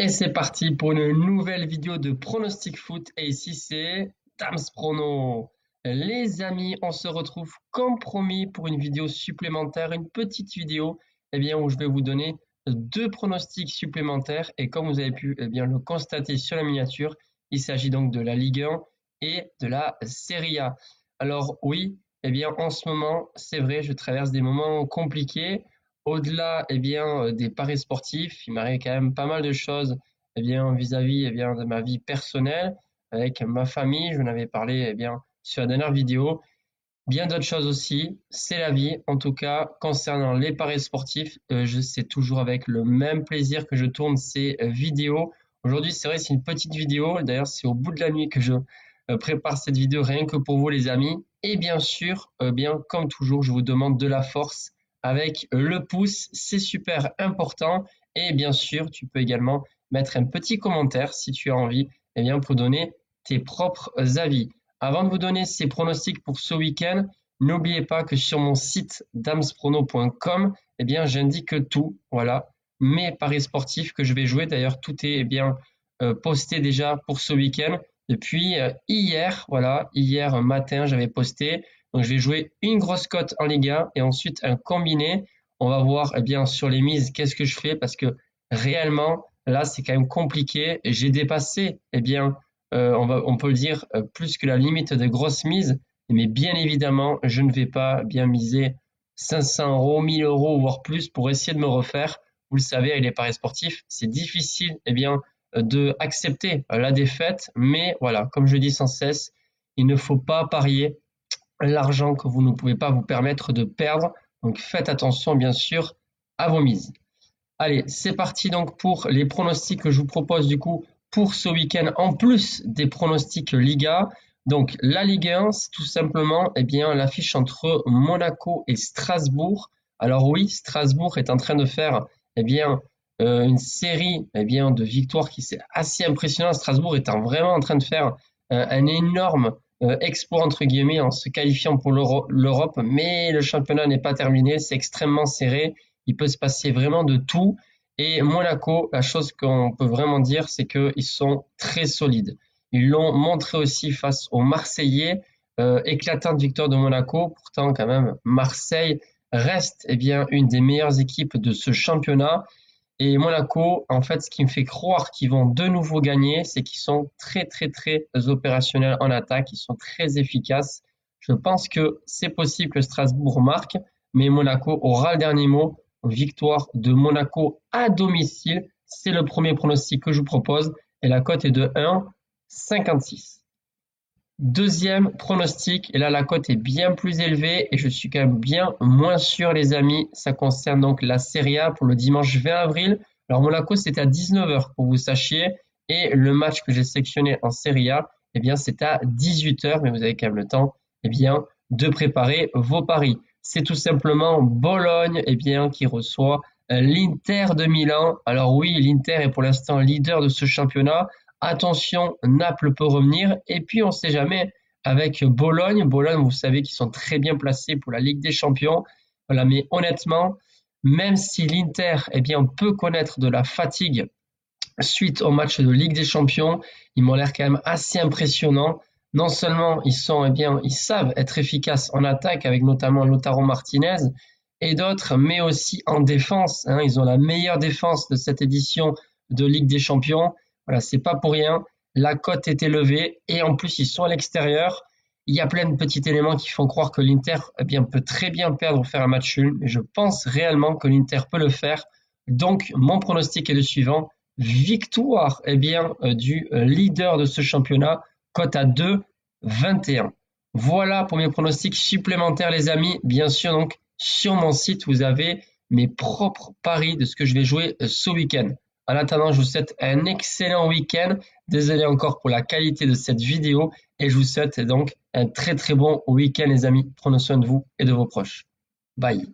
Et c'est parti pour une nouvelle vidéo de pronostic foot. Et ici, c'est Dams Prono. Les amis, on se retrouve comme promis pour une vidéo supplémentaire, une petite vidéo où je vais vous donner deux pronostics supplémentaires. Et comme vous avez pu le constater sur la miniature, il s'agit donc de la Ligue 1 et de la Serie A. Alors oui, en ce moment, c'est vrai, je traverse des moments compliqués. Au-delà des paris sportifs, il m'arrive quand même pas mal de choses vis-à-vis de ma vie personnelle, avec ma famille, je vous en avais parlé sur la dernière vidéo. Bien d'autres choses aussi, c'est la vie. En tout cas, concernant les paris sportifs, je sais toujours avec le même plaisir que je tourne ces vidéos. Aujourd'hui, c'est vrai, c'est une petite vidéo. D'ailleurs, c'est au bout de la nuit que je prépare cette vidéo rien que pour vous, les amis. Et bien sûr, comme toujours, je vous demande de la force avec le pouce, c'est super important. Et bien sûr, tu peux également mettre un petit commentaire si tu as envie pour donner tes propres avis. Avant de vous donner ces pronostics pour ce week-end, n'oubliez pas que sur mon site damsprono.com, j'indique tout, voilà, mes paris sportifs que je vais jouer. D'ailleurs, tout est posté déjà pour ce week-end. Depuis hier, voilà, hier matin, j'avais posté. Donc, je vais jouer une grosse cote en Ligue 1 et ensuite un combiné. On va voir sur les mises qu'est-ce que je fais parce que réellement, là, c'est quand même compliqué. J'ai dépassé, on peut le dire, plus que la limite de grosses mises. Mais bien évidemment, je ne vais pas miser 500 euros, 1000 euros, voire plus pour essayer de me refaire. Vous le savez, avec les paris sportifs, c'est difficile de accepter la défaite. Mais voilà, comme je dis sans cesse, il ne faut pas parier l'argent que vous ne pouvez pas vous permettre de perdre. Donc faites attention bien sûr à vos mises. Allez, c'est parti donc pour les pronostics que je vous propose du coup pour ce week-end en plus des pronostics Liga. Donc la Ligue 1, c'est tout simplement l'affiche entre Monaco et Strasbourg. Alors oui, Strasbourg est en train de faire une série de victoires qui c'est assez impressionnant. Strasbourg est vraiment en train de faire un énorme exploit entre guillemets en se qualifiant pour l'Europe, mais le championnat n'est pas terminé, c'est extrêmement serré, il peut se passer vraiment de tout. Et Monaco, la chose qu'on peut vraiment dire, c'est qu'ils sont très solides. Ils l'ont montré aussi face aux Marseillais, éclatante victoire de Monaco. Pourtant, quand même, Marseille reste une des meilleures équipes de ce championnat. Et Monaco, en fait, ce qui me fait croire qu'ils vont de nouveau gagner, c'est qu'ils sont très, très, très opérationnels en attaque. Ils sont très efficaces. Je pense que c'est possible que Strasbourg marque, mais Monaco aura le dernier mot. Victoire de Monaco à domicile. C'est le premier pronostic que je vous propose. Et la cote est de 1,56. Deuxième pronostic, et là la cote est bien plus élevée et je suis quand même bien moins sûr les amis, ça concerne donc la Serie A pour le dimanche 20 avril. Alors Monaco c'est à 19h pour vous sachiez et le match que j'ai sélectionné en Serie A, c'est à 18h mais vous avez quand même le temps de préparer vos paris. C'est tout simplement Bologne qui reçoit l'Inter de Milan. Alors oui, l'Inter est pour l'instant leader de ce championnat. Attention, Naples peut revenir. Et puis, on ne sait jamais avec Bologne. Bologne, vous savez qu'ils sont très bien placés pour la Ligue des Champions. Voilà, mais honnêtement, même si l'Inter peut connaître de la fatigue suite au match de Ligue des Champions, ils m'ont l'air quand même assez impressionnants. Non seulement ils savent être efficaces en attaque avec notamment Lautaro Martinez et d'autres, mais aussi en défense. Ils ont la meilleure défense de cette édition de Ligue des Champions. Voilà, c'est pas pour rien. La cote est élevée et en plus ils sont à l'extérieur. Il y a plein de petits éléments qui font croire que l'Inter peut très bien perdre ou faire un match nul, mais je pense réellement que l'Inter peut le faire. Donc mon pronostic est le suivant: victoire du leader de ce championnat, cote à 2,21. Voilà pour mes pronostics supplémentaires les amis. Bien sûr donc sur mon site vous avez mes propres paris de ce que je vais jouer ce week-end. En attendant, je vous souhaite un excellent week-end. Désolé encore pour la qualité de cette vidéo et je vous souhaite donc un très très bon week-end les amis. Prenez soin de vous et de vos proches. Bye.